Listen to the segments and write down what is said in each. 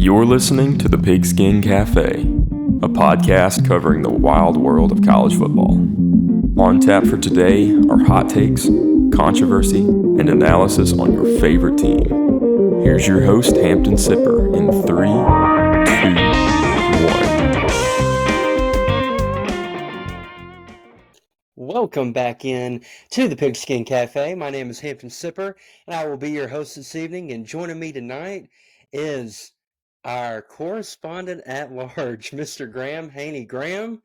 You're listening to the Pigskin Cafe, a podcast covering the wild world of college football. On tap for today are hot takes, controversy, and analysis on your favorite team. Here's your host, Hampton Sipper, in 3, 2, 1. Welcome back in to the Pigskin Cafe. My name is Hampton Sipper, and I will be your host this evening. And joining me tonight is our correspondent at large, Mr. Graham Haney. Graham,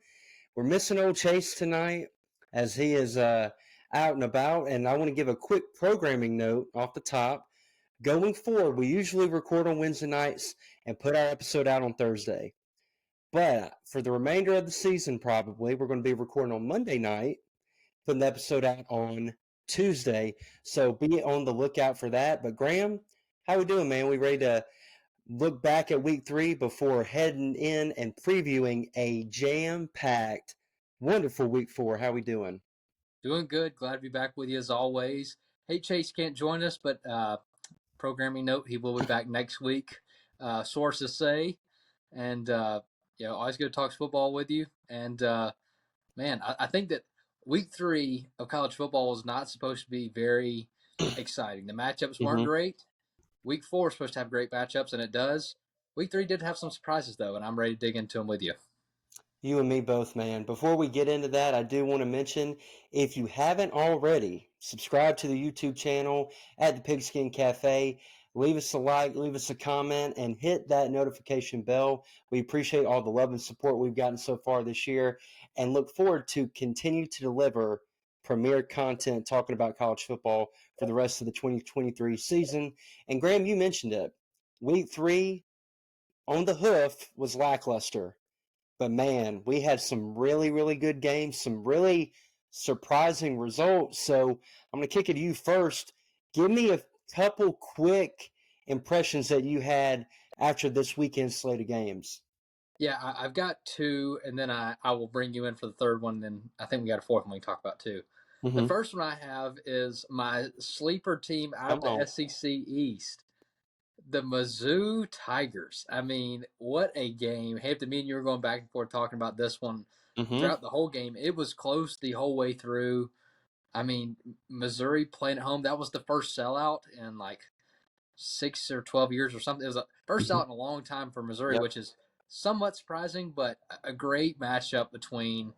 we're missing old Chase tonight as he is out and about. And I want to give a quick programming note off the top. Going forward, we usually record on Wednesday nights and put our episode out on Thursday. But for the remainder of the season, probably, we're going to be recording on Monday night, putting the episode out on Tuesday. So be on the lookout for that. But Graham, how we doing, man? We ready to look back at week 3 before heading in and previewing a jam-packed, wonderful week 4. How we doing? Doing good. Glad to be back with you as always. Hey, Chase can't join us, but programming note, he will be back next week. Sources say. And, always good to talk football with you. And, man, I think that week 3 of college football was not supposed to be very exciting. The matchups weren't great. Week 4 is supposed to have great matchups, and it does. Week 3 did have some surprises, though, and I'm ready to dig into them with you. You and me both, man. Before we get into that, I do want to mention, if you haven't already, subscribe to the YouTube channel at the Pigskin Cafe. Leave us a like, leave us a comment, and hit that notification bell. We appreciate all the love and support we've gotten so far this year and look forward to continue to deliver premier content talking about college football for the rest of the 2023 season. And Graham, you mentioned it. Week 3 on the hoof was lackluster. But, man, we had some really, really good games, some really surprising results. So I'm going to kick it to you first. Give me a couple quick impressions that you had after this weekend's slate of games. Yeah, I've got 2, and then I will bring you in for the third one. Then I think we got a fourth one we can talk about too. Mm-hmm. The first one I have is my sleeper team out of the SEC East, the Mizzou Tigers. I mean, what a game. Hampton, me and you were going back and forth talking about this one throughout the whole game. It was close the whole way through. I mean, Missouri playing at home, that was the first sellout in like 6 or 12 years or something. It was the first sellout in a long time for Missouri, which is somewhat surprising, but a great matchup between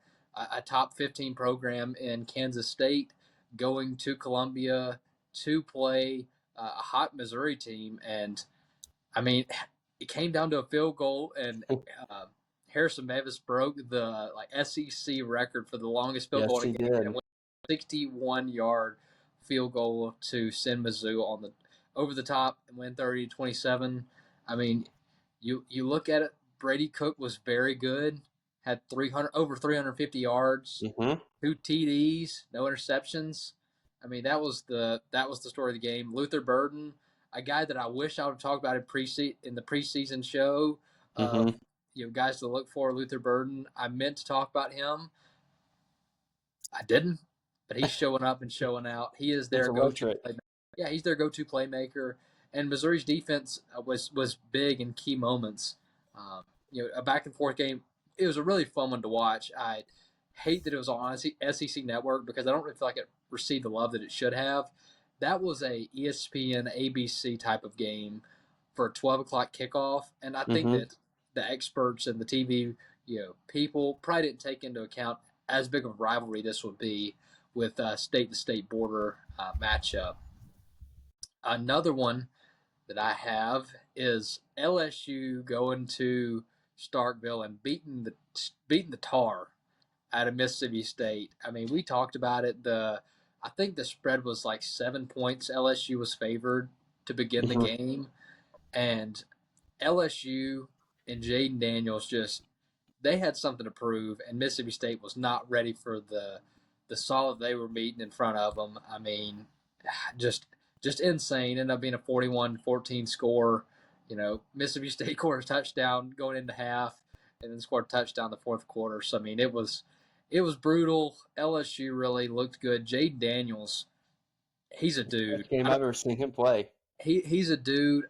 a top 15 program in Kansas State going to Columbia to play a hot Missouri team. And, I mean, it came down to a field goal, and Harrison Mevis broke the SEC record for the longest field goal in a game. And went 61-yard field goal to send Mizzou on the over the top and win 30-27. I mean, you look at it, Brady Cook was very good, had over 350 yards, 2 TDs, no interceptions. I mean, that was the story of the game. Luther Burden, a guy that I wish I would talk about in the preseason show of guys to look for. Luther Burden, I meant to talk about him. I didn't, but he's showing up and showing out. He is their go-to playmaker. Yeah, he's their go-to playmaker. And Missouri's defense was big in key moments. A back-and-forth game. It was a really fun one to watch. I hate that it was on SEC Network because I don't really feel like it received the love that it should have. That was a ESPN, ABC type of game for a 12 o'clock kickoff. And I think that the experts and the TV people probably didn't take into account as big of a rivalry this would be with state-to-state border matchup. Another one that I have is LSU going to Starkville and beating the tar out of Mississippi State. I mean, we talked about it. I think the spread was like 7 points. LSU was favored to begin the game, and LSU and Jaden Daniels they had something to prove, and Mississippi State was not ready for the solid they were meeting in front of them. I mean, just insane. Ended up being a 41-14 score. Mississippi State scored a touchdown going into half, and then scored a touchdown in the fourth quarter. So I mean, it was brutal. LSU really looked good. Jaden Daniels, he's a dude. Best game I've ever seen him play. He's a dude.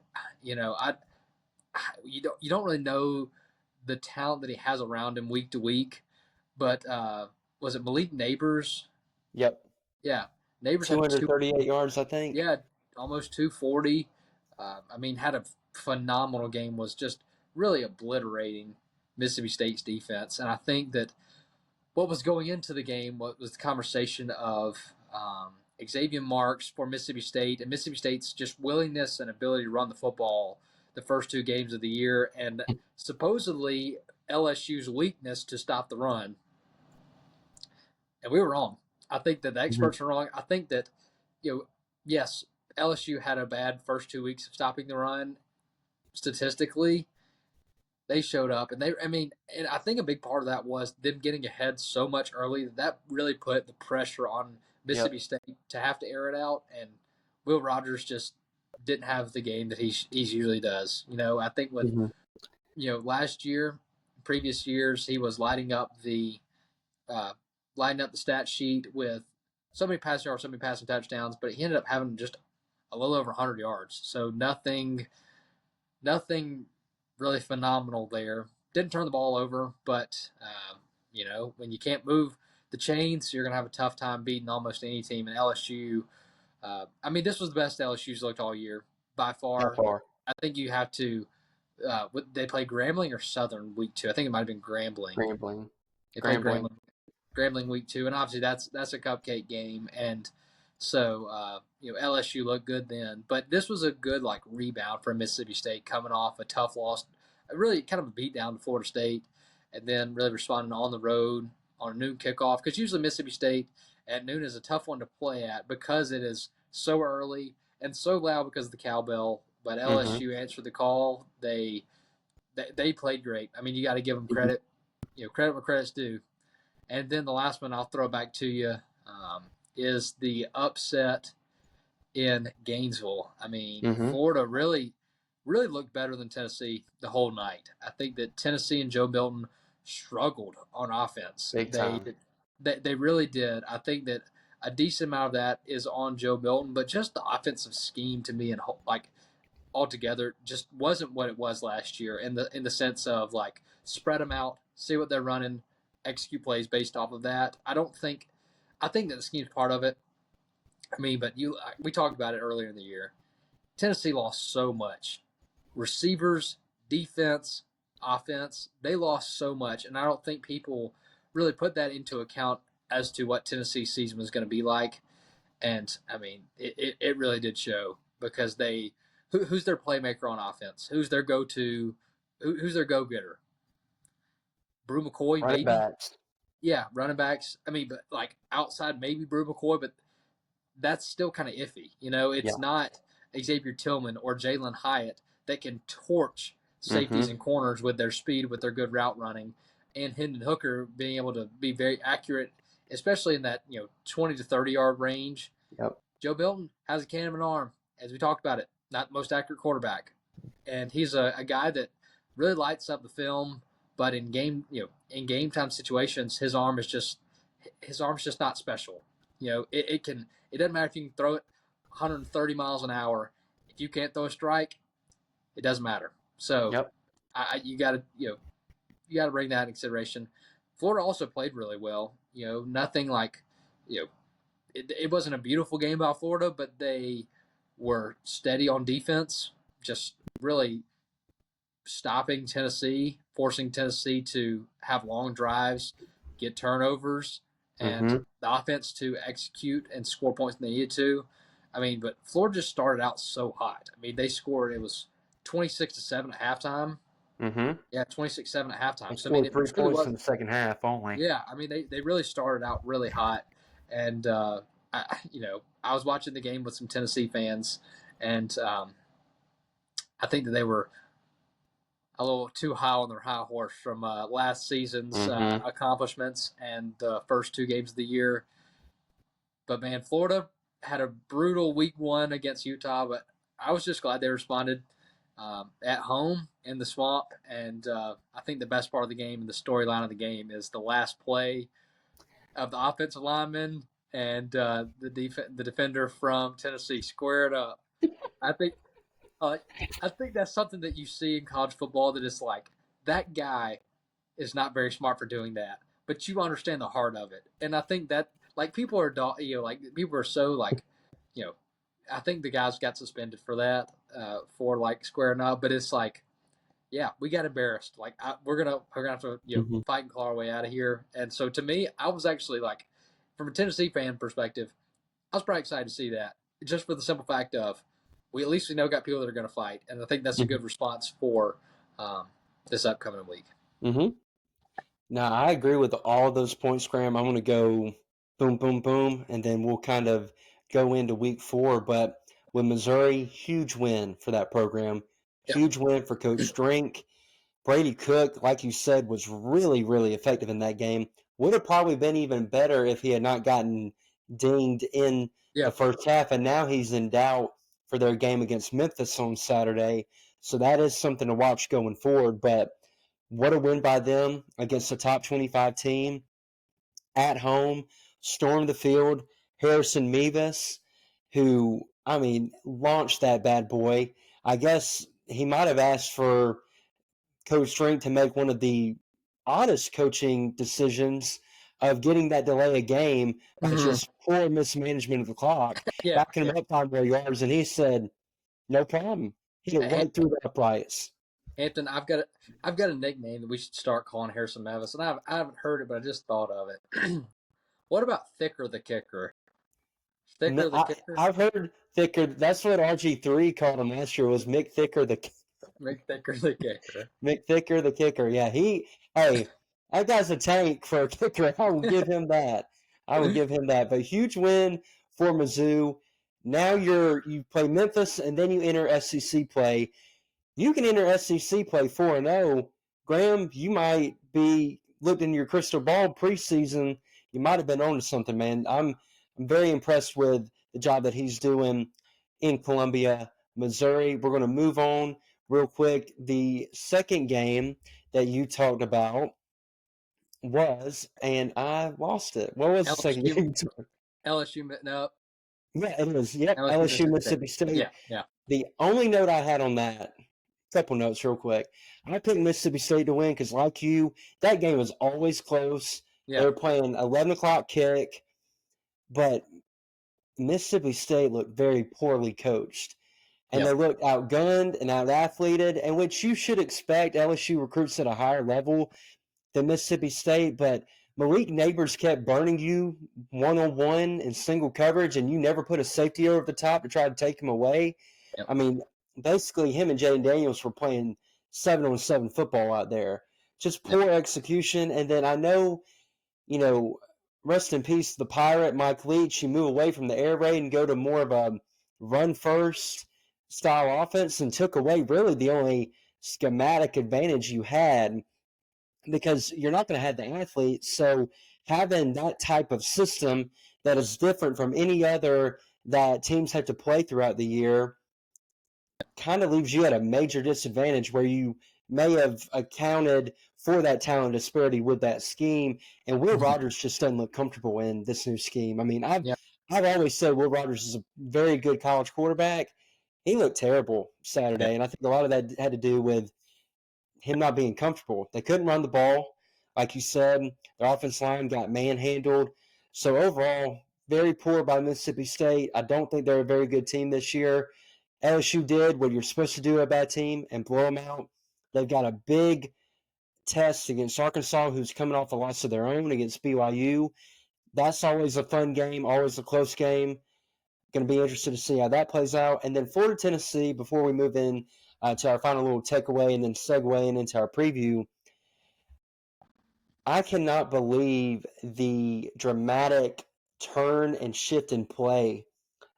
you don't really know the talent that he has around him week to week. But was it Malik Neighbors? Yep. Yeah, Neighbors had 238 yards, I think. yeah, almost 240. I mean, had a phenomenal game. Was just really obliterating Mississippi State's defense, and I think that what was going into the game was the conversation of Xavier Marks for Mississippi State and Mississippi State's just willingness and ability to run the football the first two games of the year, and supposedly LSU's weakness to stop the run. And we were wrong. I think that the experts are wrong. I think that, yes, LSU had a bad first 2 weeks of stopping the run. Statistically, they showed up, and and I think a big part of that was them getting ahead so much early that really put the pressure on Mississippi State to have to air it out. And Will Rogers just didn't have the game that he usually does. I think with last year, previous years, he was lighting up the stat sheet with so many passing yards, so many passing touchdowns, but he ended up having just a little over 100 yards. So nothing really phenomenal there. Didn't turn the ball over, but when you can't move the chains, you're gonna have a tough time beating almost any team. And LSU, this was the best LSU's looked all year by far. I think you have to. They played Grambling or Southern week 2. I think it might have been Grambling. They played Grambling week 2, and obviously that's a cupcake game, and so LSU looked good then. But this was a good rebound for Mississippi State coming off a tough loss, really kind of a beat down to Florida State, and then really responding on the road on a noon kickoff, because usually Mississippi State at noon is a tough one to play at because it is so early and so loud because of the cowbell. But LSU answered the call. They played great. I mean, you got to give them credit. Credit where credit's due. And then the last one I'll throw back to you is the upset in Gainesville. I mean, Florida really looked better than Tennessee the whole night. I think that Tennessee and Joe Milton struggled on offense. Big time. They really did. I think that a decent amount of that is on Joe Milton, but just the offensive scheme to me and altogether just wasn't what it was last year in the sense of spread them out, see what they're running, execute plays based off of that. I think that the scheme's part of it. But we talked about it earlier in the year. Tennessee lost so much. Receivers, defense, offense, they lost so much, and I don't think people really put that into account as to what Tennessee's season was going to be like. And it really did show, because who's their playmaker on offense? Who's their go-to? Who's their go-getter? Brew McCoy, running maybe. Backs. Yeah, running backs. But outside, maybe Brew McCoy, but that's still kind of iffy. It's not Xavier Tillman or Jalen Hyatt that can torch safeties and corners with their speed, with their good route running, and Hendon Hooker being able to be very accurate, especially in that 20 to 30 yard range. Yep. Joe Milton has a cannon of an arm, as we talked about it. Not the most accurate quarterback, and he's a guy that really lights up the film. But in game time situations, his arm is just not special. It doesn't matter if you can throw it 130 miles an hour. If you can't throw a strike, it doesn't matter. So you got to bring that in consideration. Florida also played really well. Nothing it wasn't a beautiful game by Florida, but they were steady on defense, just really stopping Tennessee, forcing Tennessee to have long drives, get turnovers, and the offense to execute and score points when they needed to. But Florida just started out so hot. They scored, it was 26-7 at halftime. Yeah, 26-7 at halftime. They scored 3 points in the second half only. Yeah, they really started out really hot. And, I was watching the game with some Tennessee fans, and I think that they were a little too high on their high horse from last season's accomplishments and the first 2 games of the year. But, man, Florida had a brutal week 1 against Utah, but I was just glad they responded at home in the swamp. And I think the best part of the game and the storyline of the game is the last play of the offensive lineman and the defender from Tennessee squared up. I think Uh, I think that's something that you see in college football that is like that guy is not very smart for doing that, but you understand the heart of it. And I think that like people are like people are so like you know I think the guys got suspended for that for like squaring up, but it's like yeah, we got embarrassed. Like we're gonna have to Mm-hmm. fight and claw our way out of here. And so to me, I was actually like from a Tennessee fan perspective, I was pretty excited to see that just for the simple fact of we at least we know got people that are going to fight, and I think that's a good response for um, this upcoming week. Mm-hmm. Now, I agree with all those points, Graham. I'm going to go boom, boom, boom, and then we'll kind of go into week 4. But with Missouri, huge win for that program. Yep. Huge win for Coach Drink. Brady Cook, like you said, was really, really effective in that game. Would have probably been even better if he had not gotten dinged in the Yep. first half. And now he's in doubt for their game against Memphis on Saturday. So that is something to watch going forward. But what a win by them against a top 25 team at home, stormed the field. Harrison Mevis, who, I mean, launched that bad boy. I guess he might have asked for Coach Drink to make one of the oddest coaching decisions of getting that delay a game by Mm-hmm. just poor mismanagement of the clock, Yeah. backing him up 5 more yards, and he said, no problem. Hit it right through the uprights. Anthony, I've got a nickname that we should start calling Harrison Mavis, and I haven't heard it, but I just thought of it. What about Thicker the Kicker? Thicker the Kicker? I've heard Thicker. That's what RG3 called him last year. Was Mick Thicker the Make Thicker the Kicker. Mick Thicker the kicker? Yeah, hey, that guy's a tank for a kicker. I will give him that. I will give him that. But huge win for Mizzou. Now you play Memphis and then you enter SEC play. You can enter SEC play 4-0. Graham, you might be looked in your crystal ball preseason. You might have been on to something, man. I'm very impressed with the job that he's doing in Columbia, Missouri. We're going to move on real quick. The second game that you talked about was, and I lost it. What was the second LSU, game? LSU, no, Yeah, it was. Yep, LSU, LSU, Mississippi State. Mississippi State. Yeah, yeah, The only note I had on that, couple notes real quick. I picked Mississippi State to win because, like you, that game was always close. yeah, They were playing 11 o'clock kick, but Mississippi State looked very poorly coached. And yeah, they looked outgunned and out-athleted, and which you should expect LSU recruits at a higher level than Mississippi State. But Malik Neighbors kept burning you one-on-one in single coverage, and you never put a safety over the top to try to take him away. yeah, I mean, basically him and Jaden Daniels were playing 7-on-7 football out there. Just yeah, poor execution. And then I know, rest in peace, the Pirate, Mike Leach, you move away from the air raid and go to more of a run-first style offense and took away really the only schematic advantage you had because you're not going to have the athletes. So having that type of system that is different from any other that teams have to play throughout the year kind of leaves you at a major disadvantage where you may have accounted for that talent disparity with that scheme. And Will mhm, Rogers just doesn't look comfortable in this new scheme. I mean, yeah, I've always said Will Rogers is a very good college quarterback. He looked terrible yeah, Saturday, and I think a lot of that had to do with him not being comfortable. They couldn't run the ball. Like you said, their offense line got manhandled. So overall, very poor by Mississippi State. I don't think they're a very good team this year. LSU did what you're supposed to do to a bad team and blow them out. They've got a big test against Arkansas, who's coming off a loss of their own against BYU. That's always a fun game, always a close game. Going to be interested to see how that plays out. And then Florida, Tennessee, before we move in to our final little takeaway and then segue into our preview, I cannot believe the dramatic turn and shift in play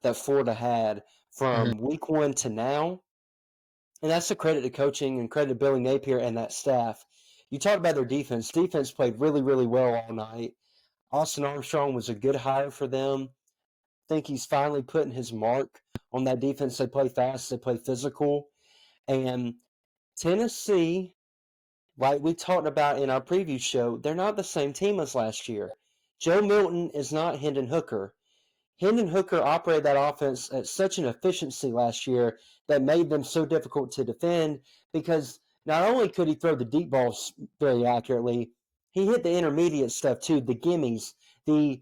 that Florida had mhm, from week 1 to now. And that's a credit to coaching and credit to Billy Napier and that staff. You talked about their defense. Defense played really, really well all night. Austin Armstrong was a good hire for them. I think he's finally putting his mark on that defense. They play fast, they play physical. And Tennessee, like we talked about in our preview show, they're not the same team as last year. Joe Milton is not Hendon Hooker. Hendon Hooker operated that offense at such an efficiency last year that made them so difficult to defend because not only could he throw the deep balls very accurately, he hit the intermediate stuff too, the gimmies, the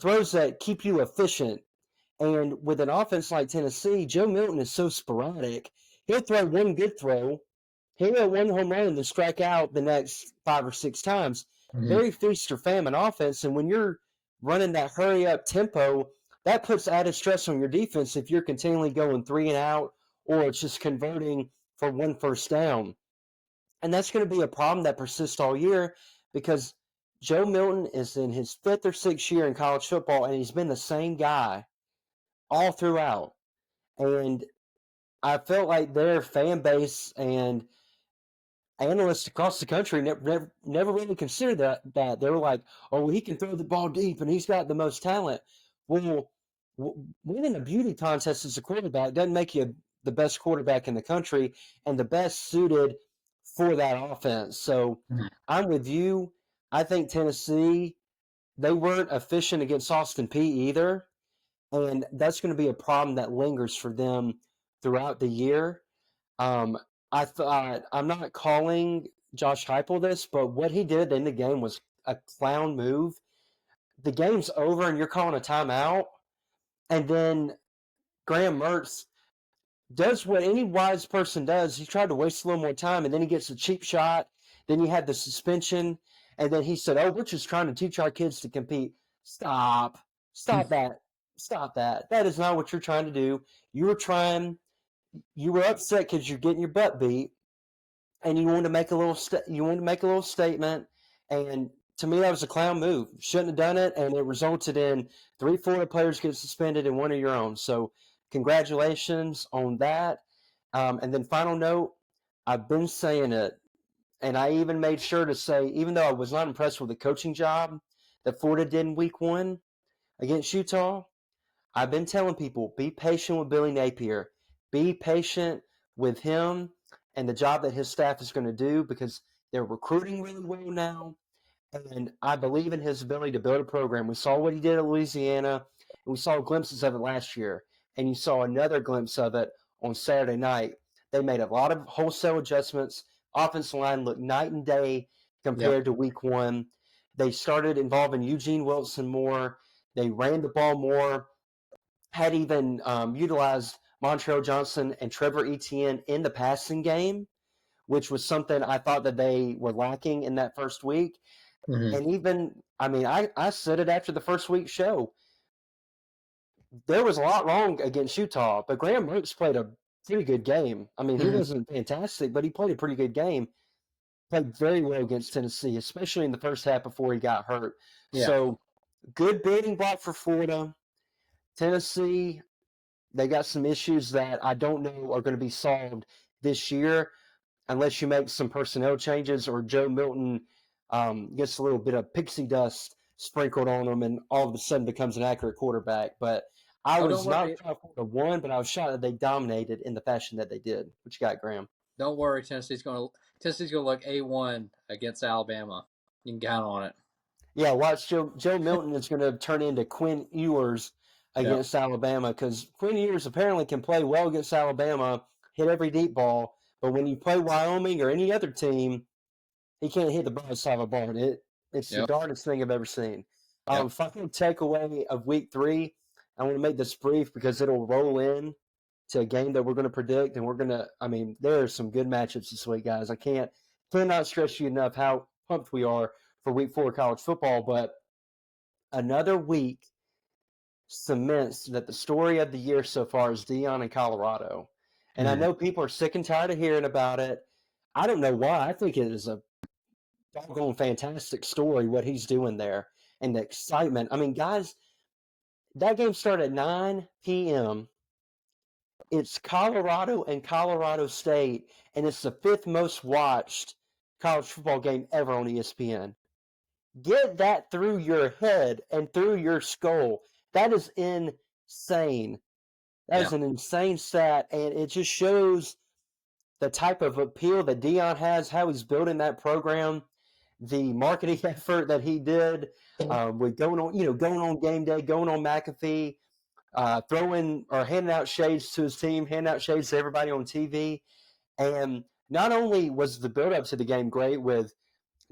throws that keep you efficient. And with an offense like Tennessee, Joe Milton is so sporadic. He'll throw one good throw, he'll hit one home run and then strike out the next 5 or 6 times. Mm-hmm. Very feast or famine offense. And when you're running that hurry up tempo, that puts added stress on your defense if you're continually going 3 and out or it's just converting for one first down. And that's going to be a problem that persists all year because Joe Milton is in his 5th or 6th year in college football, and he's been the same guy all throughout. And I felt like their fan base and analysts across the country never really considered that. They were like, oh, he can throw the ball deep and he's got the most talent. Well, winning a beauty contest as a quarterback doesn't make you the best quarterback in the country and the best suited for that offense. So I'm with you. I think Tennessee, they weren't efficient against Austin Peay either. And that's going to be a problem that lingers for them throughout the year. I thought, I'm not calling Josh Heupel this, but what he did in the game was a clown move. The game's over and you're calling a timeout, and then Graham Mertz does what any wise person does. He tried to waste a little more time, and then he gets a cheap shot. Then you had the suspension, and then he said, oh, we're just trying to teach our kids to compete. Stop that. Stop that. That is not what you're trying to do. You were upset because you're getting your butt beat, and you wanted to make a little statement. And to me, that was a clown move. Shouldn't have done it, and it resulted in 3 Florida players get suspended and one of your own. So congratulations on that. And then final note, I've been saying it, and I even made sure to say, even though I was not impressed with the coaching job that Florida did in week 1 against Utah, I've been telling people, be patient with Billy Napier. Be patient with him and the job that his staff is going to do because they're recruiting really well now. And I believe in his ability to build a program. We saw what he did at Louisiana, and we saw glimpses of it last year. And you saw another glimpse of it on Saturday night. They made a lot of wholesale adjustments. Offensive line looked night and day compared to week 1. They started involving Eugene Wilson more. They ran the ball more. Had even utilized Montrell Johnson and Trevor Etienne in the passing game, which was something I thought that they were lacking in that first week. Mm-hmm. And even, I said it after the first week show. There was a lot wrong against Utah, but Graham Mertz played a pretty good game. He wasn't fantastic, but he played a pretty good game. Played very well against Tennessee, especially in the first half before he got hurt. Yeah. So, good building block for Florida. Tennessee, they got some issues that I don't know are going to be solved this year unless you make some personnel changes or Joe Milton gets a little bit of pixie dust sprinkled on him and all of a sudden becomes an accurate quarterback. But I was not shocked Florida won, but I was shocked that they dominated in the fashion that they did. What you got, Graham? Don't worry, Tennessee's going to look A1 against Alabama. You can count on it. Yeah, watch Joe Milton is going to turn into Quinn Ewers against Alabama because Quinn Ewers apparently can play well against Alabama, hit every deep ball, but when you play Wyoming or any other team, he can't hit the broadside of a barn. It's the darndest thing I've ever seen. Final takeaway of week 3, I want to make this brief because it'll roll in to a game that we're going to predict, and we're going to, there are some good matchups this week, guys. I cannot stress you enough how pumped we are for week 4 of college football, but another week cements that the story of the year so far is Deion in Colorado. And I know people are sick and tired of hearing about it. I don't know why. I think it is a doggone fantastic story, what he's doing there, and the excitement. Guys, that game started at 9 p.m. It's Colorado and Colorado State, and it's the 5th most watched college football game ever on ESPN. Get that through your head and through your skull. That is insane. That is an insane stat, and it just shows the type of appeal that Deion has, how he's building that program. the marketing effort that he did with going on game day, going on McAfee, throwing or handing out shades to his team, handing out shades to everybody on TV. And not only was the build up to the game great with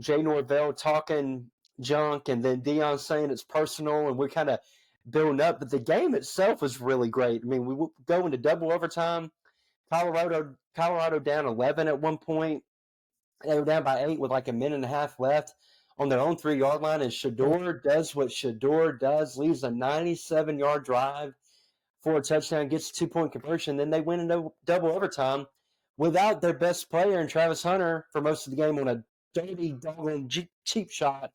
Jay Norvell talking junk and then Deion saying it's personal and we're kind of building up, but the game itself was really great. I mean, we go into double overtime. Colorado down 11 at one point. They were down by 8 with like a minute and a half left on their own 3-yard line, and Shador does what Shador does, leaves a 97-yard drive for a touchdown, gets a 2-point conversion. Then they win in double overtime without their best player and Travis Hunter for most of the game on a dirty, doggone cheap shot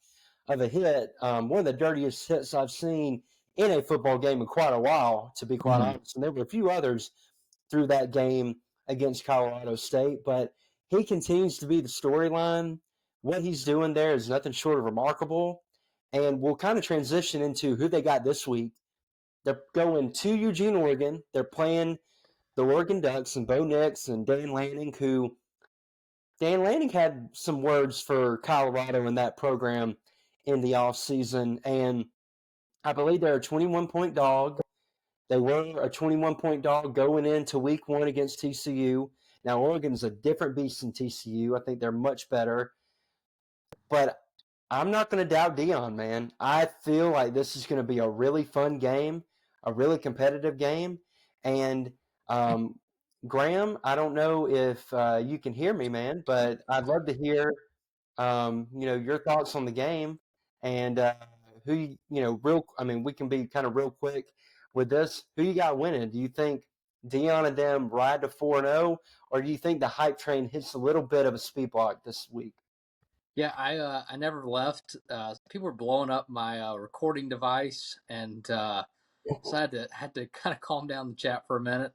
of a hit. One of the dirtiest hits I've seen in a football game in quite a while, to be quite honest. And there were a few others through that game against Colorado State, but he continues to be the storyline. What he's doing there is nothing short of remarkable. And we'll kind of transition into who they got this week. They're going to Eugene, Oregon. They're playing the Oregon Ducks and Bo Nix and Dan Lanning, who Dan Lanning had some words for Colorado in that program in the offseason. And I believe they're a 21-point dog. They were a 21-point dog going into week 1 against TCU. Now, Oregon's a different beast than TCU. I think they're much better. But I'm not going to doubt Deion, man. I feel like this is going to be a really fun game, a really competitive game. And Graham, I don't know if you can hear me, man, but I'd love to hear your thoughts on the game and we can be kind of real quick with this. Who you got winning? Do you think Deion and them ride to 4-0, or do you think the hype train hits a little bit of a speed block this week? Yeah, I never left. People were blowing up my recording device, and so I had to kind of calm down the chat for a minute,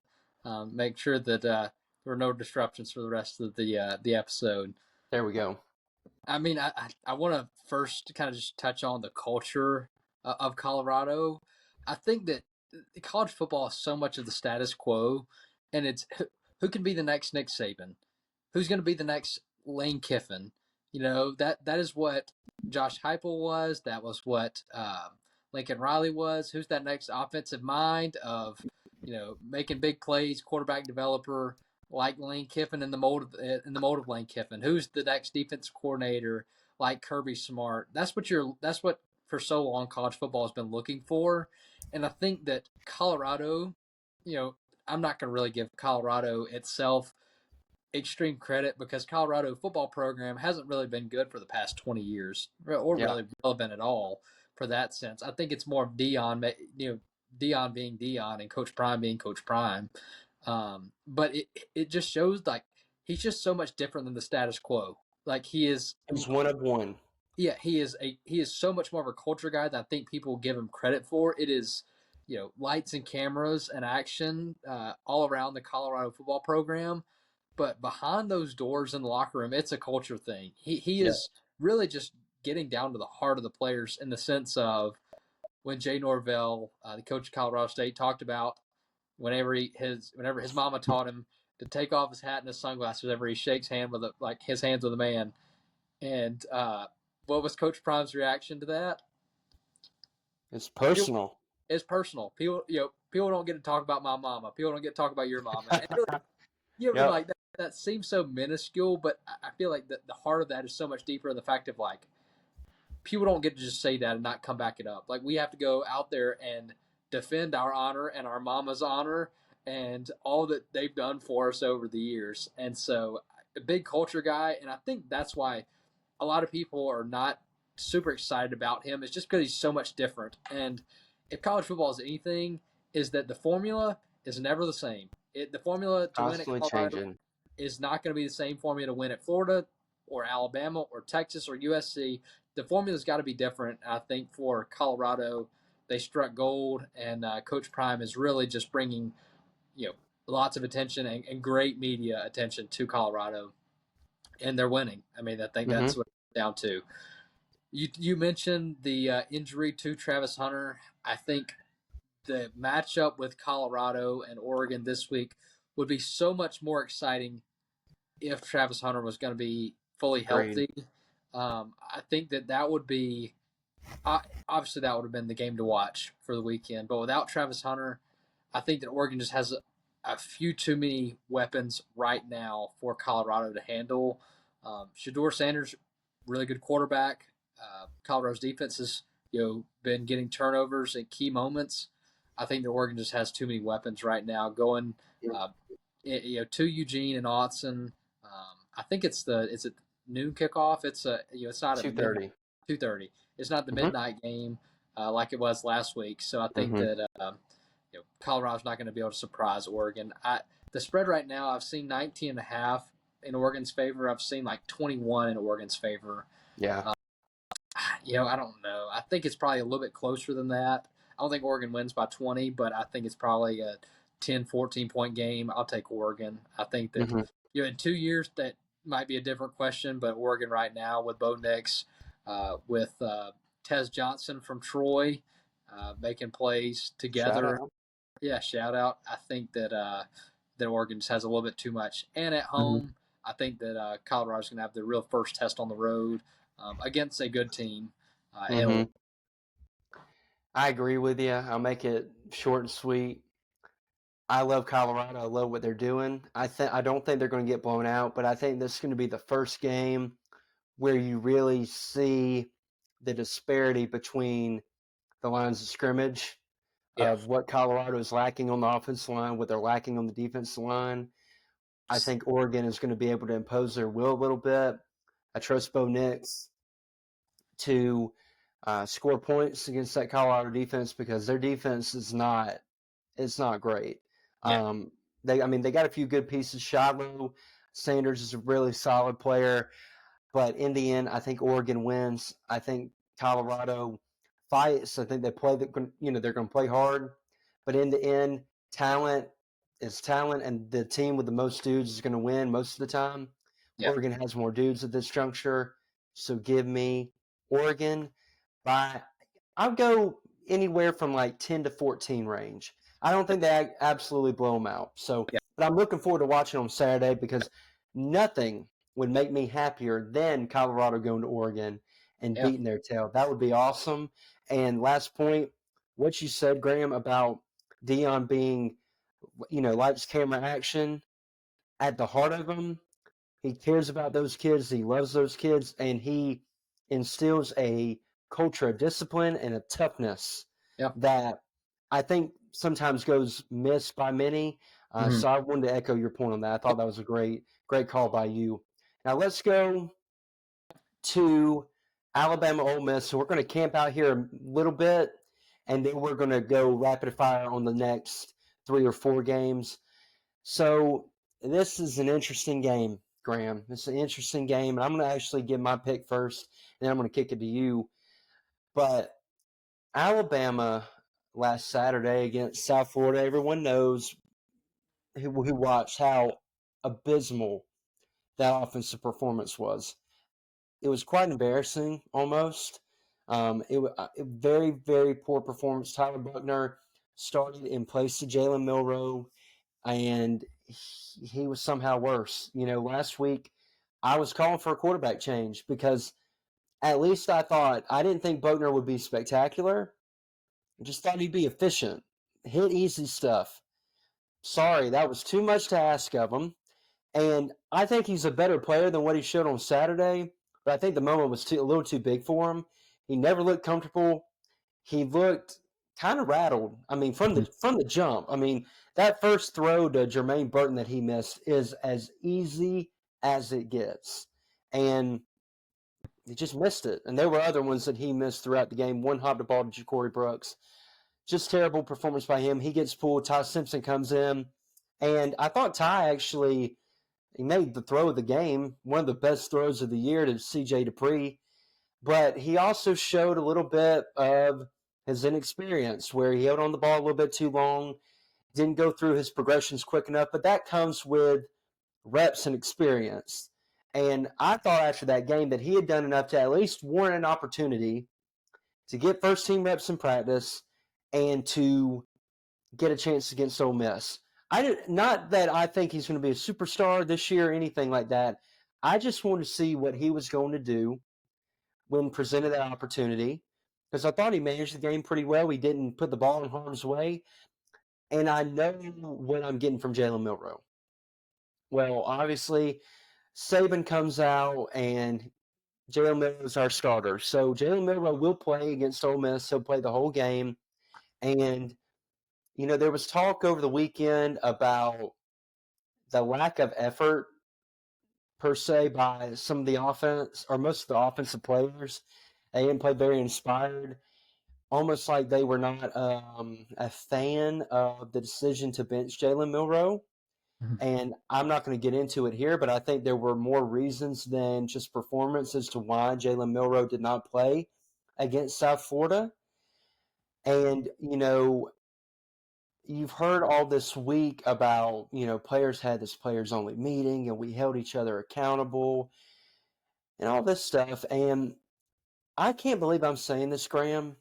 make sure that there were no disruptions for the rest of the episode. There we go. I mean, I want to first kind of just touch on the culture of Colorado. I think that college football is so much of the status quo, and it's who can be the next Nick Saban, who's going to be the next Lane Kiffin. That is what Josh Heupel was. That was what Lincoln Riley was. Who's that next offensive mind of making big plays, quarterback developer like Lane Kiffin in the mold of Lane Kiffin? Who's the next defensive coordinator like Kirby Smart? That's what for so long college football has been looking for. And I think that Colorado, I'm not going to really give Colorado itself extreme credit because Colorado football program hasn't really been good for the past 20 years or really relevant at all for that sense. I think it's more of Deion being Deion and Coach Prime being Coach Prime. But it just shows like he's just so much different than the status quo. Like he's one of one. Yeah, he is so much more of a culture guy than I think people give him credit for. It is, lights and cameras and action all around the Colorado football program. But behind those doors in the locker room, it's a culture thing. He is really just getting down to the heart of the players in the sense of when Jay Norvell, the coach of Colorado State, talked about whenever his mama taught him to take off his hat and his sunglasses whenever he shakes his hands with a man. And what was Coach Prime's reaction to that? It's personal. It's personal. People don't get to talk about my mama. People don't get to talk about your mama. And like that seems so minuscule, but I feel like the heart of that is so much deeper in the fact of like people don't get to just say that and not come back it up. Like we have to go out there and defend our honor and our mama's honor and all that they've done for us over the years. And so a big culture guy, and I think that's why a lot of people are not super excited about him. It's just because he's so much different. And if college football is anything, is that the formula is never the same. The formula to win at Colorado is not going to be the same formula to win at Florida or Alabama or Texas or USC. The formula's got to be different. I think for Colorado, they struck gold, and Coach Prime is really just bringing, lots of attention and great media attention to Colorado, and they're winning. I mean, I think that's what it's down to. You mentioned the injury to Travis Hunter. I think the matchup with Colorado and Oregon this week would be so much more exciting if Travis Hunter was going to be fully healthy. I think that would be obviously that would have been the game to watch for the weekend. But without Travis Hunter, I think that Oregon just has a few too many weapons right now for Colorado to handle. Shador Sanders, really good quarterback. Colorado's defense has been getting turnovers at key moments. I think that Oregon just has too many weapons right now going. To Eugene and Autzen. I think it's at noon kickoff. It's not a 2:30. 2:30. It's not the midnight game like it was last week. So I think that Colorado's not going to be able to surprise Oregon. The spread right now, I've seen 19.5 in Oregon's favor. I've seen like 21 in Oregon's favor. Yeah. I don't know. I think it's probably a little bit closer than that. I don't think Oregon wins by 20, but I think it's probably a 10, 14-point game. I'll take Oregon. I think that in 2 years that might be a different question, but Oregon right now with Bo Nix, with Tez Johnson from Troy making plays together. Shout out. I think that Oregon just has a little bit too much. And at home, I think that Colorado's going to have the real first test on the road against a good team. I agree with you. I'll make it short and sweet. I love Colorado. I love what they're doing. I don't think they're going to get blown out, but I think this is going to be the first game where you really see the disparity between the lines of scrimmage of what Colorado is lacking on the offensive line, what they're lacking on the defensive line. I think Oregon is going to be able to impose their will a little bit. I trust Bo Nix to score points against that Colorado defense because their defense is not great. Yeah. They got a few good pieces. Shiloh Sanders is a really solid player, but in the end, I think Oregon wins. I think Colorado fights. I think they're going to play hard, but in the end, talent is talent, and the team with the most dudes is going to win most of the time. Yeah. Oregon has more dudes at this juncture, so give me Oregon I'll go anywhere from like 10 to 14 range. I don't think they absolutely blow them out. So, but I'm looking forward to watching on Saturday because nothing would make me happier than Colorado going to Oregon and beating their tail. That would be awesome. And last point, what you said, Graham, about Deion being, lights, camera, action at the heart of him. He cares about those kids. He loves those kids, and he instills a culture of discipline and a toughness that I think sometimes goes missed by many. So I wanted to echo your point on that. I thought that was a great call by you. Now let's go to Alabama Ole Miss. So we're going to camp out here a little bit, and then we're going to go rapid fire on the next 3 or 4 games. So this is an interesting game, Graham. It's an interesting game, and I'm going to actually give my pick first, and then I'm going to kick it to you. But Alabama last Saturday against South Florida, everyone knows who watched how abysmal that offensive performance was. It was quite embarrassing almost. It was a very, very poor performance. Tyler Buchner started in place of Jalen Milroe, and he was somehow worse. Last week I was calling for a quarterback change because at least I didn't think Buchner would be spectacular. I just thought he'd be efficient, hit easy stuff. Sorry, that was too much to ask of him. And I think he's a better player than what he showed on Saturday, but I think the moment was a little too big for him. He never looked comfortable. He looked kind of rattled. I mean, from the jump. I mean, that first throw to Jermaine Burton that he missed is as easy as it gets. And he just missed it. And there were other ones that he missed throughout the game. One hopped the ball to Ja'Cory Brooks. Just terrible performance by him. He gets pulled. Ty Simpson comes in. And I thought Ty actually – he made the throw of the game, one of the best throws of the year to C.J. Dupree. But he also showed a little bit of his inexperience where he held on the ball a little bit too long, didn't go through his progressions quick enough. But that comes with reps and experience. And I thought after that game that he had done enough to at least warrant an opportunity to get first-team reps in practice and to get a chance against Ole Miss. Not that I think he's going to be a superstar this year or anything like that. I just want to see what he was going to do when presented that opportunity because I thought he managed the game pretty well. He didn't put the ball in harm's way. And I know what I'm getting from Jalen Milroe. Well, obviously, Saban comes out and Jalen Milroe is our starter. So Jalen Milroe will play against Ole Miss. He'll play the whole game. And, there was talk over the weekend about the lack of effort per se by some of the offense or most of the offensive players. They didn't play very inspired, almost like they were not a fan of the decision to bench Jalen Milroe. And I'm not going to get into it here, but I think there were more reasons than just performance as to why Jalen Milroe did not play against South Florida. And, you've heard all this week about, players had this players only meeting and we held each other accountable and all this stuff. And I can't believe I'm saying this, Graham,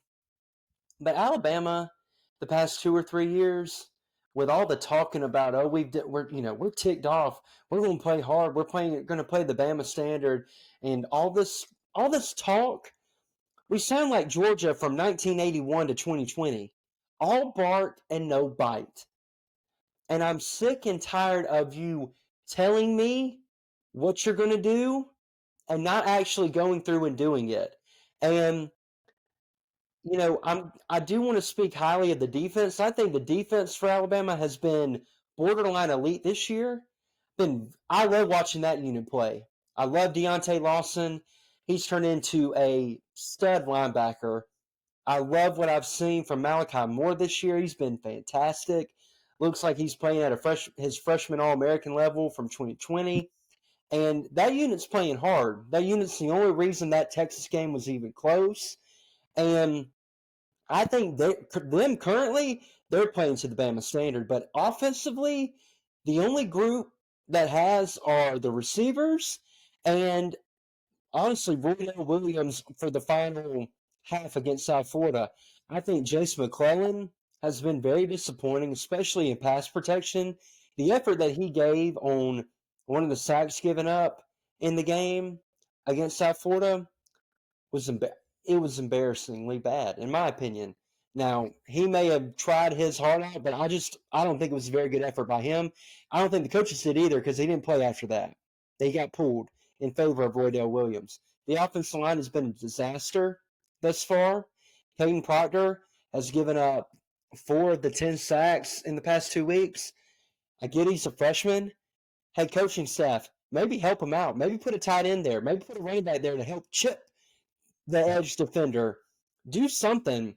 but Alabama, the past 2 or 3 years, with all the talking about, we're ticked off, we're going to play hard, we're going to play the Bama standard, and all this talk, we sound like Georgia from 1981 to 2020, all bark and no bite. And I'm sick and tired of you telling me what you're going to do and not actually going through and doing it. And I do want to speak highly of the defense. I think the defense for Alabama has been borderline elite this year. I love watching that unit play. I love Deontay Lawson. He's turned into a stud linebacker. I love what I've seen from Malachi Moore this year. He's been fantastic. Looks like he's playing at his freshman All-American level from 2020. And that unit's playing hard. That unit's the only reason that Texas game was even close. And I think them currently, they're playing to the Bama standard. But offensively, the only group that has are the receivers. And honestly, Roydell Williams for the final half against South Florida. I think Jace McClellan has been very disappointing, especially in pass protection. The effort that he gave on one of the sacks given up in the game against South Florida was embarrassingly bad, in my opinion. Now, he may have tried his heart out, but I don't think it was a very good effort by him. I don't think the coaches did either because he didn't play after that. They got pulled in favor of Roydell Williams. The offensive line has been a disaster thus far. Hayden Proctor has given up 4 of the 10 sacks in the past 2 weeks. I get he's a freshman. Head coaching staff, maybe help him out. Maybe put a tight end there. Maybe put a running back there to help chip the edge defender. Do something.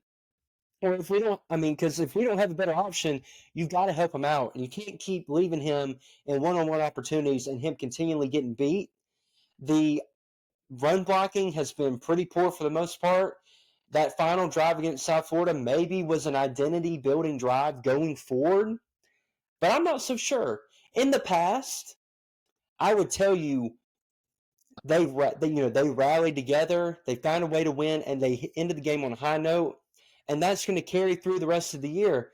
Or because if we don't have a better option, you've got to help him out. And you can't keep leaving him in one-on-one opportunities and him continually getting beat. The run blocking has been pretty poor for the most part. That final drive against South Florida maybe was an identity-building drive going forward, but I'm not so sure. In the past, I would tell you they rallied together, they found a way to win, and they ended the game on a high note, and that's going to carry through the rest of the year.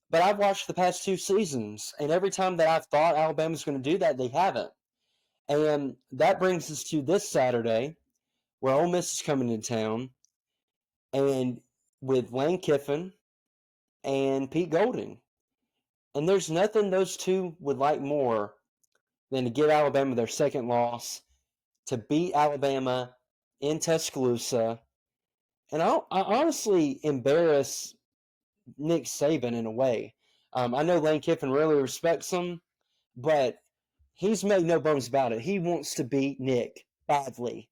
But I've watched the past 2 seasons, and every time that I've thought Alabama's going to do that, they haven't. And that brings us to this Saturday, where Ole Miss is coming to town, and with Lane Kiffin and Pete Golding. And there's nothing those two would like more than to give Alabama their second loss, to beat Alabama in Tuscaloosa, and I honestly embarrass Nick Saban in a way. I know Lane Kiffin really respects him, but he's made no bones about it. He wants to beat Nick badly,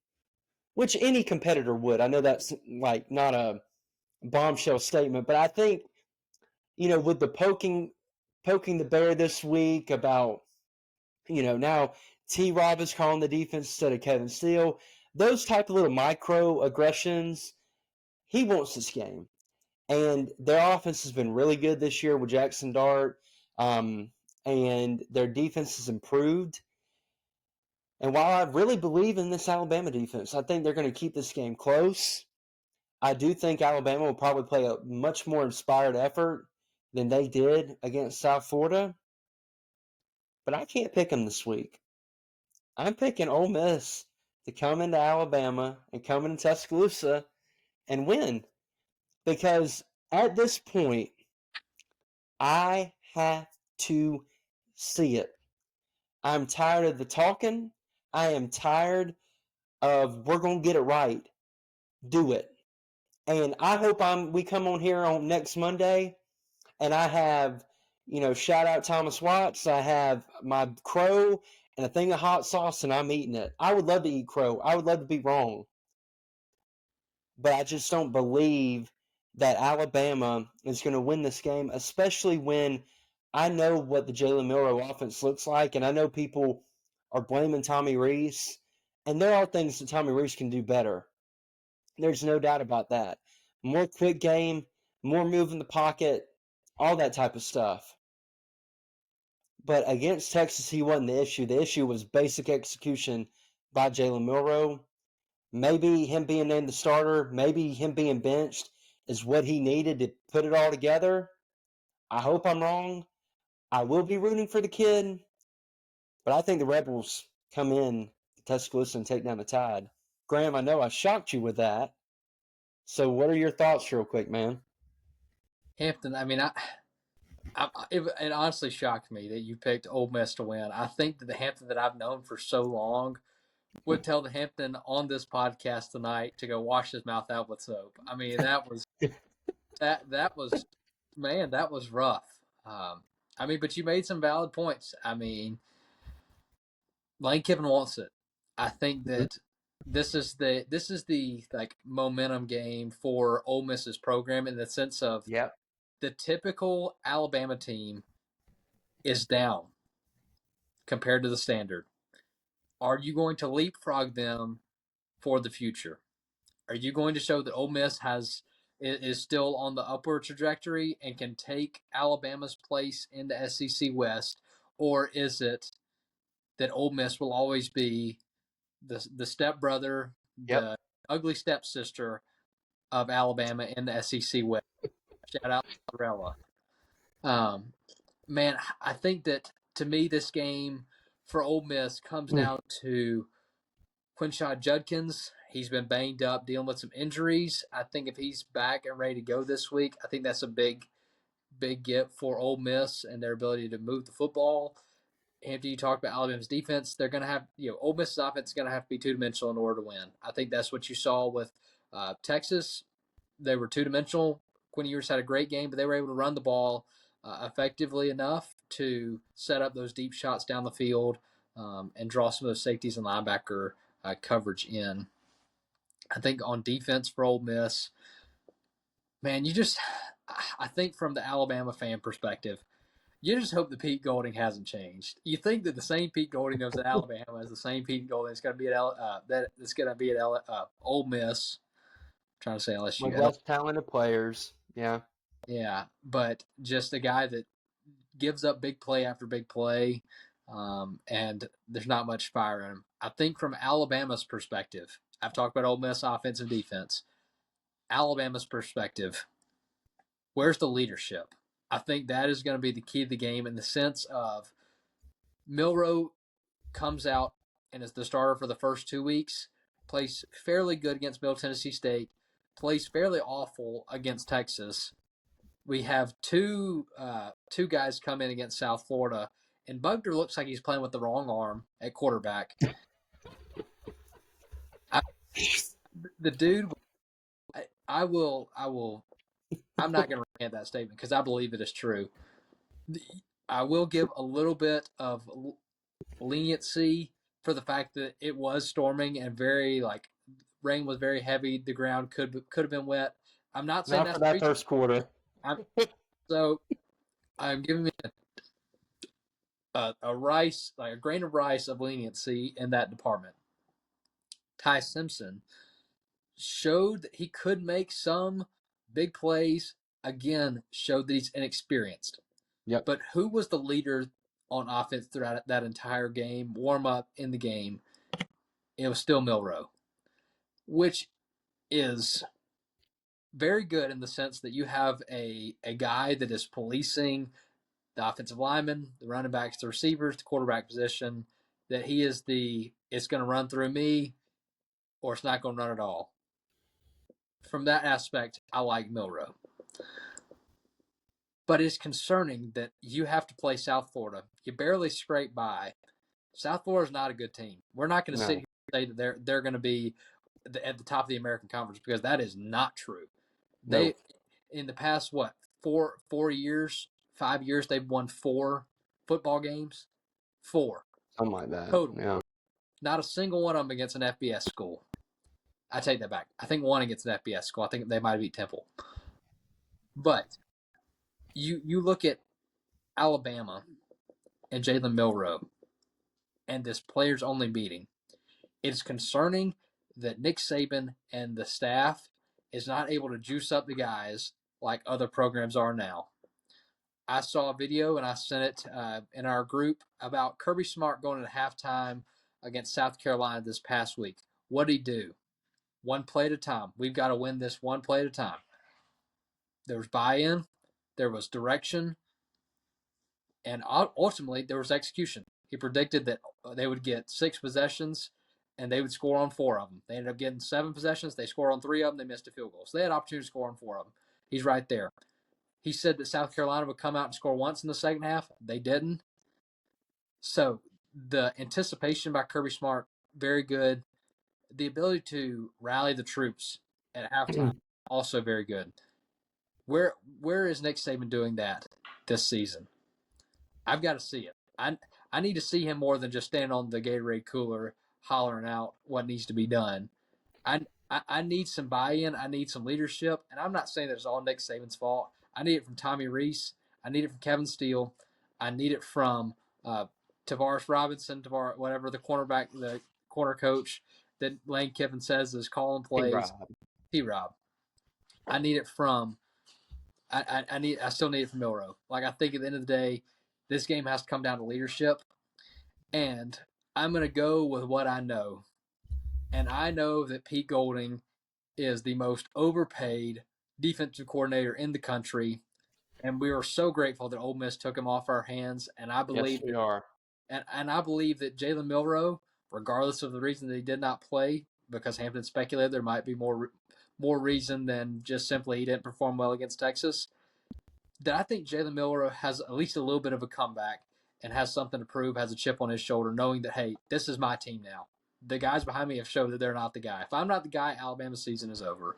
which any competitor would. I know that's like not a bombshell statement, but I think with the poking the bear this week about now T-Rob is calling the defense instead of Kevin Steele. Those type of little microaggressions, he wants this game. And their offense has been really good this year with Jackson Dart, and their defense has improved. And while I really believe in this Alabama defense, I think they're going to keep this game close. I do think Alabama will probably play a much more inspired effort than they did against South Florida. But I can't pick them this week. I'm picking Ole Miss to come into Alabama and come into Tuscaloosa and win. Because at this point, I have to see it. I'm tired of the talking. I am tired of we're going to get it right. Do it. And I hope we come on here on next Monday and I have, shout out Thomas Watts. I have my crow and a thing of hot sauce and I'm eating it. I would love to eat crow. I would love to be wrong. But I just don't believe that Alabama is going to win this game, especially when I know what the Jalen Milroe offense looks like, and I know people are blaming Tommy Rees, and there are things that Tommy Rees can do better. There's no doubt about that. More quick game, more move in the pocket, all that type of stuff. But against Texas, he wasn't the issue. The issue was basic execution by Jalen Milroe. Maybe him being named the starter, maybe him being benched is what he needed to put it all together. I hope I'm wrong. I will be rooting for the kid, but I think the Rebels come in to Tuscaloosa and take down the Tide. Graham, I know I shocked you with that. So what are your thoughts real quick, man? Hampton, I mean, it honestly shocked me that you picked Ole Miss to win. I think that the Hampton that I've known for so long would tell the Hampton on this podcast tonight to go wash his mouth out with soap. I mean, that was man, that was rough. I mean, but you made some valid points. I mean, Lane Kiffin wants it. I think that this is the like momentum game for Ole Miss's program in the sense of the typical Alabama team is down compared to the standard. Are you going to leapfrog them for the future? Are you going to show that Ole Miss is still on the upward trajectory and can take Alabama's place in the SEC West, or is it that Ole Miss will always be the stepbrother, the ugly stepsister of Alabama in the SEC West? Shout out Cinderella. Man, I think that to me this game for Ole Miss comes down to Quinshad Judkins. He's been banged up, dealing with some injuries. I think if he's back and ready to go this week, I think that's a big get for Ole Miss and their ability to move the football. After you talk about Alabama's defense, they're going to have, Ole Miss's offense is going to have to be two-dimensional in order to win. I think that's what you saw with Texas. They were two-dimensional. Quinn Ewers had a great game, but they were able to run the ball effectively enough to set up those deep shots down the field and draw some of those safeties and linebacker coverage in. I think on defense for Ole Miss, man, I think from the Alabama fan perspective, you just hope that Pete Golding hasn't changed. You think that the same Pete Golding that was at Alabama is the same Pete Golding that's going to be at Ole Miss. I'm trying to say LSU. With less talented players, yeah. Yeah, but just a guy that gives up big play after big play, and there's not much fire in him. I think from Alabama's perspective, I've talked about Ole Miss offense and defense. Alabama's perspective, where's the leadership? I think that is going to be the key to the game in the sense of Milroe comes out and is the starter for the first 2 weeks, plays fairly good against Middle Tennessee State, plays fairly awful against Texas. We have two guys come in against South Florida, and Bugner looks like he's playing with the wrong arm at quarterback. The dude, I'm not going to recant that statement because I believe it is true. I will give a little bit of leniency for the fact that it was storming and rain was very heavy. The ground could have been wet. I'm not saying not for that first quarter. I'm giving it a grain of rice of leniency in that department. Ty Simpson showed that he could make some big plays. Again, showed that he's inexperienced. Yep. But who was the leader on offense throughout that entire game, warm up in the game? It was still Milroe, which is very good in the sense that you have a guy that is policing the offensive linemen, the running backs, the receivers, the quarterback position, that he is it's going to run through me. or it's not going to run at all. From that aspect, I like Milroe. But it's concerning that you have to play South Florida. You barely scrape by. South Florida is not a good team. We're not going to sit here and say that they're going to be at the top of the American Conference, because that is not true. They in the past 4 years, 5 years, they've won 4 football games, 4 something like that. total. Yeah, not a single one of them against an FBS school. I take that back. I think one against an FBS school. I think they might have beat Temple. But you look at Alabama and Jalen Milroe and this players only meeting. It's concerning that Nick Saban and the staff is not able to juice up the guys like other programs are now. I saw a video and I sent it in our group about Kirby Smart going at halftime against South Carolina this past week. What did he do? One play at a time. We've got to win this one play at a time. There was buy-in, there was direction, and ultimately there was execution. He predicted that they would get 6 possessions and they would score on 4 of them. They ended up getting 7 possessions. They scored on 3 of them. They missed a field goal. So they had opportunity to score on 4 of them. He's right there. He said that South Carolina would come out and score once in the second half. They didn't. So the anticipation by Kirby Smart, very good. The ability to rally the troops at halftime, also very good. Where is Nick Saban doing that this season? I've got to see it. I need to see him more than just standing on the Gatorade cooler hollering out what needs to be done. I need some buy-in. I need some leadership. And I'm not saying that it's all Nick Saban's fault. I need it from Tommy Rees. I need it from Kevin Steele. I need it from Tavares Robinson, whatever the corner coach that Lane Kiffin says is calling plays. T-Rob. I need it from I still need it from Milroe. Like, I think at the end of the day, this game has to come down to leadership. And I'm going to go with what I know. And I know that Pete Golding is the most overpaid defensive coordinator in the country. And we are so grateful that Ole Miss took him off our hands. And I believe yes, we are. And I believe that Jalen Milroe, regardless of the reason that he did not play, because Hampton speculated there might be more reason than just simply he didn't perform well against Texas, that I think Jalen Milroe has at least a little bit of a comeback and has something to prove, has a chip on his shoulder, knowing that, hey, this is my team now. The guys behind me have showed that they're not the guy. If I'm not the guy, Alabama's season is over.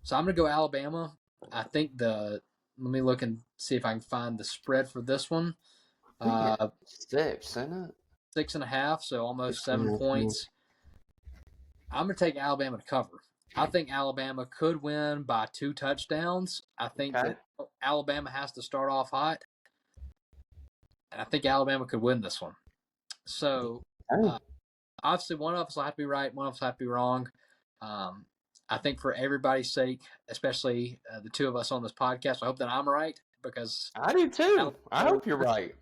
So I'm going to go Alabama. I think let me look and see if I can find the spread for this one. 6, isn't it? 6.5, so almost 7 points. I'm going to take Alabama to cover. I think Alabama could win by 2 touchdowns. I think that Alabama has to start off hot. And I think Alabama could win this one. So, obviously, one of us will have to be right, one of us will have to be wrong. I think for everybody's sake, especially the 2 of us on this podcast, I hope that I'm right, because I do too. I hope you're right.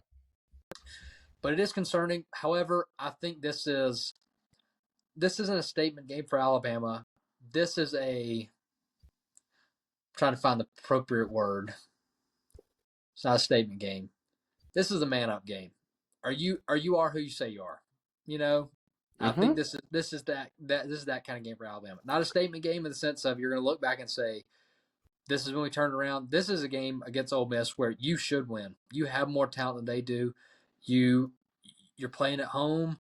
But it is concerning. However, I think this isn't a statement game for Alabama. This is I'm trying to find the appropriate word. It's not a statement game. This is a man-up game. You are who you say you are. You know, I think this is that kind of game for Alabama. Not a statement game in the sense of you're going to look back and say, this is when we turn around. This is a game against Ole Miss where you should win. You have more talent than they do. You're playing at home.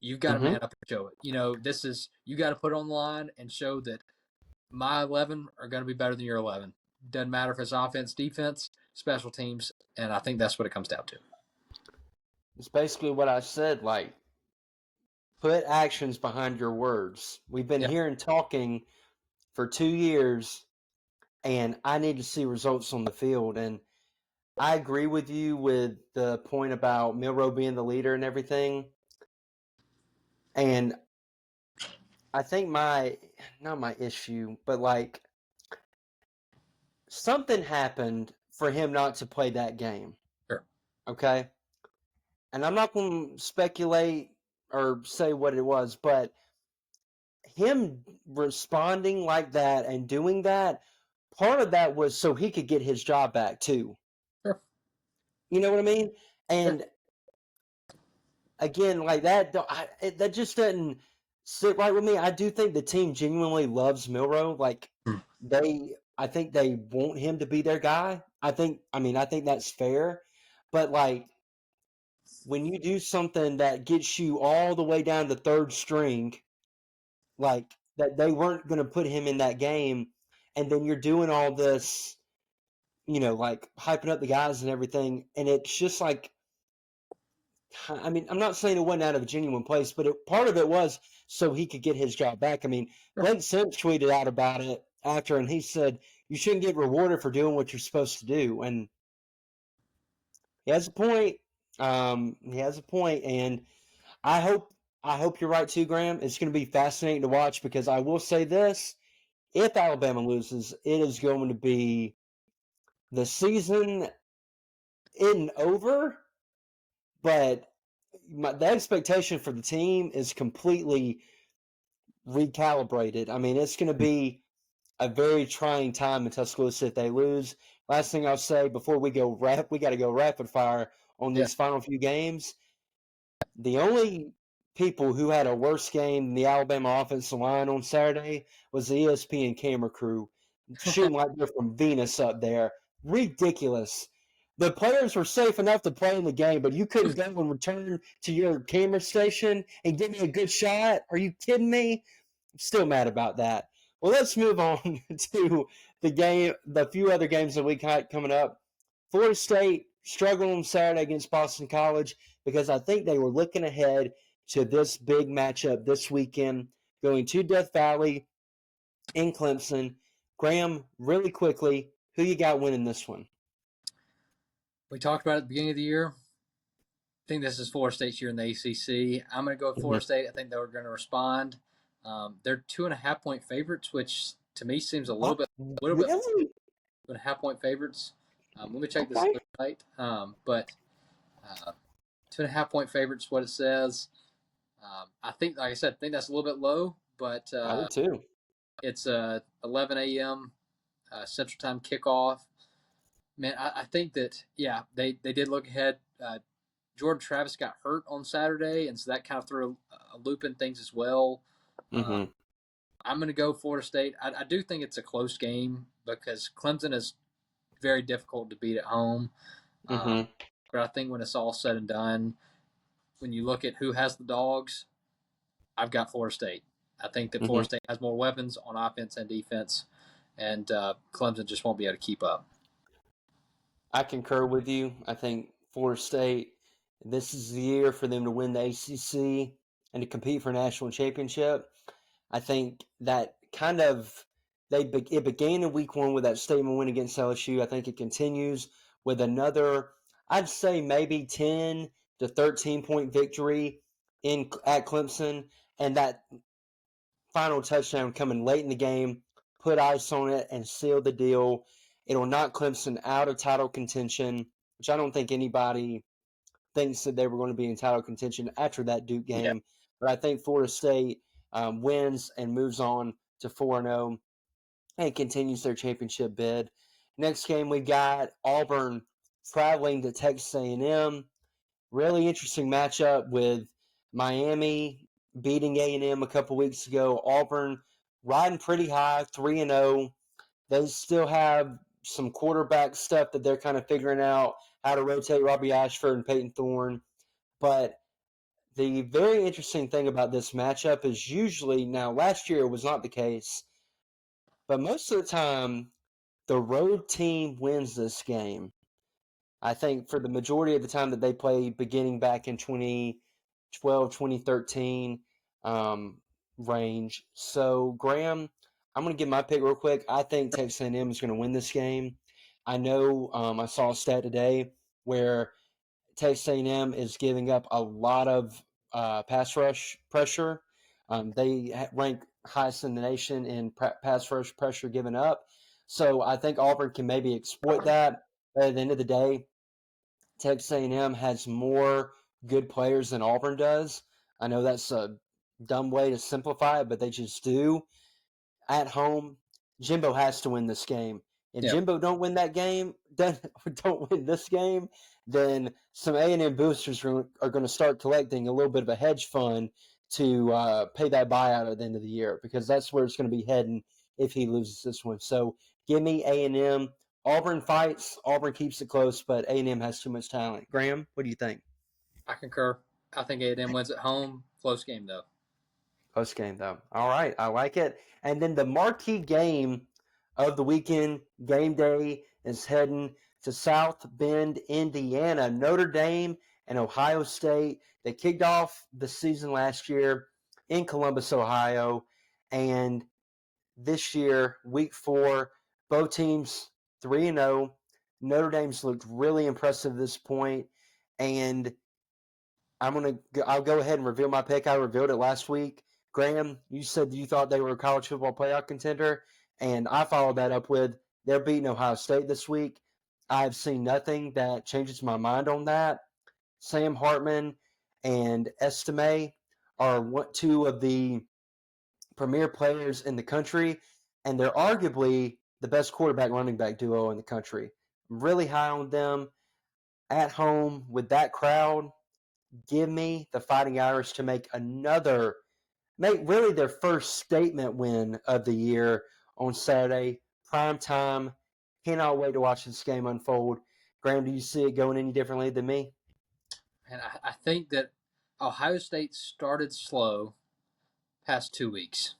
You've got to man up and show it. You know, you got to put it on the line and show that my 11 are going to be better than your 11. Doesn't matter if it's offense, defense, special teams, and I think that's what it comes down to. It's basically what I said, like, put actions behind your words. We've been hearing talking for 2 years, and I need to see results on the field. And I agree with you with the point about Milroe being the leader and everything. And I think not my issue, but like something happened for him not to play that game. Sure. Okay? And I'm not going to speculate or say what it was, but him responding like that and doing that, part of that was so he could get his job back too. Sure. You know what I mean? And again, like that just doesn't sit right with me. I do think the team genuinely loves Milroe. Like I think they want him to be their guy. I think that's fair. But like when you do something that gets you all the way down to third string, like that they weren't going to put him in that game, and then you're doing all this, like hyping up the guys and everything, and it's just like, I mean, I'm not saying it wasn't out of a genuine place, but part of it was so he could get his job back. I mean, Blake Sims tweeted out about it after, and he said, you shouldn't get rewarded for doing what you're supposed to do. And he has a point. And I hope you're right too, Graham. It's going to be fascinating to watch because I will say this: if Alabama loses, it is going to be the season isn't over, but the expectation for the team is completely recalibrated. I mean, it's going to be a very trying time in Tuscaloosa if they lose. Last thing I'll say before we got to go rapid fire on these final few games. The only people who had a worse game than the Alabama offensive line on Saturday was the ESPN camera crew, shooting like they're from Venus up there. Ridiculous. The players were safe enough to play in the game, but you couldn't go and return to your camera station and give me a good shot? Are you kidding me? I'm still mad about that. Well, let's move on to the few other games that we got coming up. Florida State struggled on Saturday against Boston College because I think they were looking ahead to this big matchup this weekend, going to Death Valley in Clemson. Graham, really quickly, who you got winning this one? We talked about it at the beginning of the year. I think this is Florida State's year in the ACC. I'm going to go with Florida State. I think they're going to respond. They're 2.5-point favorites, which to me seems a little bit. Really? 2.5-point favorites. Let me check this site. But 2.5-point favorites, what it says. I think, like I said, I think that's a little bit low, but I would too. It's 11 a.m. Central Time kickoff. Man, I think that they did look ahead. Jordan Travis got hurt on Saturday, and so that kind of threw a loop in things as well. Mm-hmm. I'm going to go Florida State. I do think it's a close game because Clemson is very difficult to beat at home. Mm-hmm. But I think when it's all said and done, when you look at who has the dogs, I've got Florida State. I think that Florida State has more weapons on offense and defense, and Clemson just won't be able to keep up. I concur with you. I think Florida State, this is the year for them to win the ACC and to compete for a national championship. I think that kind of it began in week one with that statement win against LSU. I think it continues with another, I'd say maybe 10 to 13-point victory at Clemson, and that final touchdown coming late in the game, put ice on it, and seal the deal. It'll knock Clemson out of title contention, which I don't think anybody thinks that they were going to be in title contention after that Duke game. Yeah. But I think Florida State wins and moves on to 4-0 and continues their championship bid. Next game, we got Auburn traveling to Texas A&M. Really interesting matchup with Miami beating A&M a couple weeks ago. Auburn riding pretty high, 3-0. They still have some quarterback stuff that they're kind of figuring out, how to rotate Robbie Ashford and Peyton Thorne. But the very interesting thing about this matchup is usually, now last year it was not the case, but most of the time the road team wins this game. I think for the majority of the time that they play beginning back in 2012, 2013 range. So, Graham, I'm going to give my pick real quick. I think Texas A&M is going to win this game. I know I saw a stat today where Texas A&M is giving up a lot of pass rush pressure. They rank highest in the nation in pass rush pressure given up. So I think Auburn can maybe exploit that. But at the end of the day, Texas A&M has more good players than Auburn does. I know that's a dumb way to simplify it, but they just do. At home, Jimbo has to win this game. If Jimbo don't win that game, don't win this game, then some A&M boosters are going to start collecting a little bit of a hedge fund to pay that buyout at the end of the year, because that's where it's going to be heading if he loses this one. So give me A&M. Auburn fights. Auburn keeps it close, but A&M has too much talent. Graham, what do you think? I concur. I think A&M wins at home. Close game, though. Close game, though. All right, I like it. And then the marquee game of the weekend, game day, is heading to South Bend, Indiana. Notre Dame and Ohio State. They kicked off the season last year in Columbus, Ohio. And this year, week 4, both teams 3-0. Notre Dame's looked really impressive at this point. And I'll go ahead and reveal my pick. I revealed it last week. Graham, you said you thought they were a college football playoff contender, and I followed that up with they're beating Ohio State this week. I've seen nothing that changes my mind on that. Sam Hartman and Estime are two of the premier players in the country, and they're arguably the best quarterback running back duo in the country. I'm really high on them at home with that crowd. Give me the Fighting Irish to make really their first statement win of the year on Saturday, prime time. Cannot wait to watch this game unfold. Graham, do you see it going any differently than me? And I think that Ohio State started slow past 2 weeks.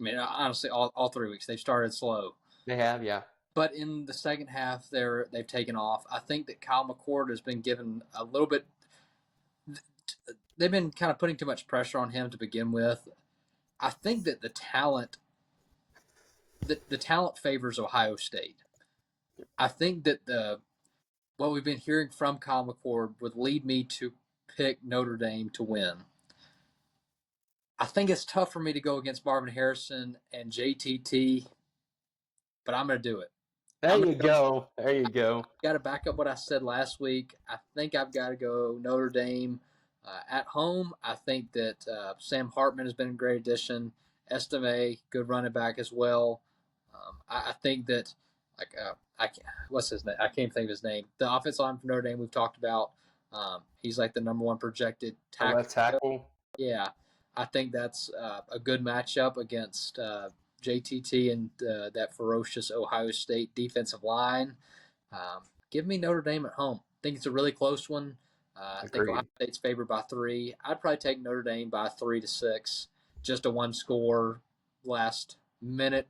I mean, honestly, all 3 weeks they've started slow. They have, yeah. But in the second half, they've taken off. I think that Kyle McCord has been given a little bit. They've been kind of putting too much pressure on him to begin with. I think that the talent favors Ohio State. I think that what we've been hearing from Kyle McCord would lead me to pick Notre Dame to win. I think it's tough for me to go against Marvin Harrison and JTT, but I'm going to do it. There you go. Got to back up what I said last week. I think I've got to go Notre Dame at home. I think that Sam Hartman has been a great addition. Estime, good running back as well. I think that what's his name? I can't think of his name. The offensive line from Notre Dame we've talked about. He's like the number 1 projected tackle. Left tackle. Yeah, I think that's a good matchup against JTT and that ferocious Ohio State defensive line. Give me Notre Dame at home. I think it's a really close one. I think Ohio State's favored by 3. I'd probably take Notre Dame by 3-6. Just a 1-score last minute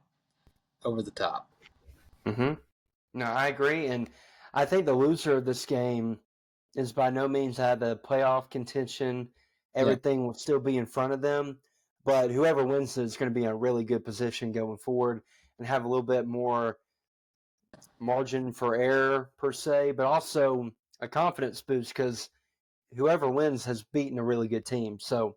over the top. Mm-hmm. No, I agree. And I think the loser of this game is by no means out of the playoff contention. Everything will still be in front of them. But whoever wins is going to be in a really good position going forward and have a little bit more margin for error, per se, but also a confidence boost because whoever wins has beaten a really good team. So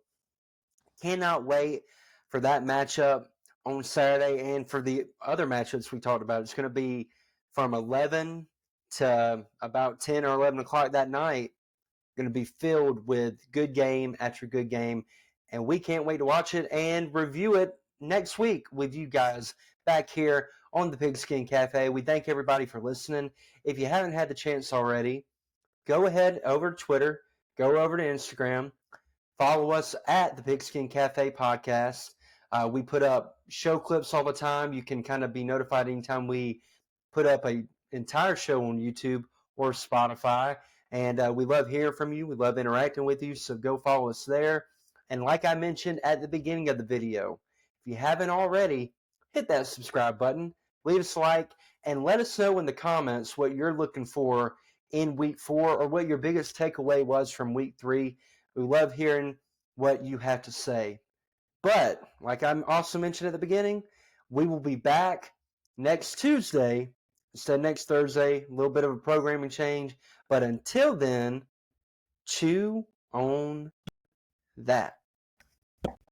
cannot wait for that matchup on Saturday and for the other matchups we talked about. It's going to be from 11 to about 10 or 11 o'clock that night. Going to be filled with good game after good game. And we can't wait to watch it and review it next week with you guys back here on the Pigskin Cafe. We thank everybody for listening. If you haven't had the chance already, go ahead over to Twitter, go over to Instagram, follow us at the Pigskin Cafe Podcast. We put up show clips all the time. You can kind of be notified anytime we put up an entire show on YouTube or Spotify. And we love hearing from you. We love interacting with you. So go follow us there. And like I mentioned at the beginning of the video, if you haven't already, hit that subscribe button, leave us a like, and let us know in the comments what you're looking for in week 4 or what your biggest takeaway was from week 3. We love hearing what you have to say. But like I also mentioned at the beginning, we will be back next Tuesday instead of next Thursday. A little bit of a programming change. But until then, chew on that.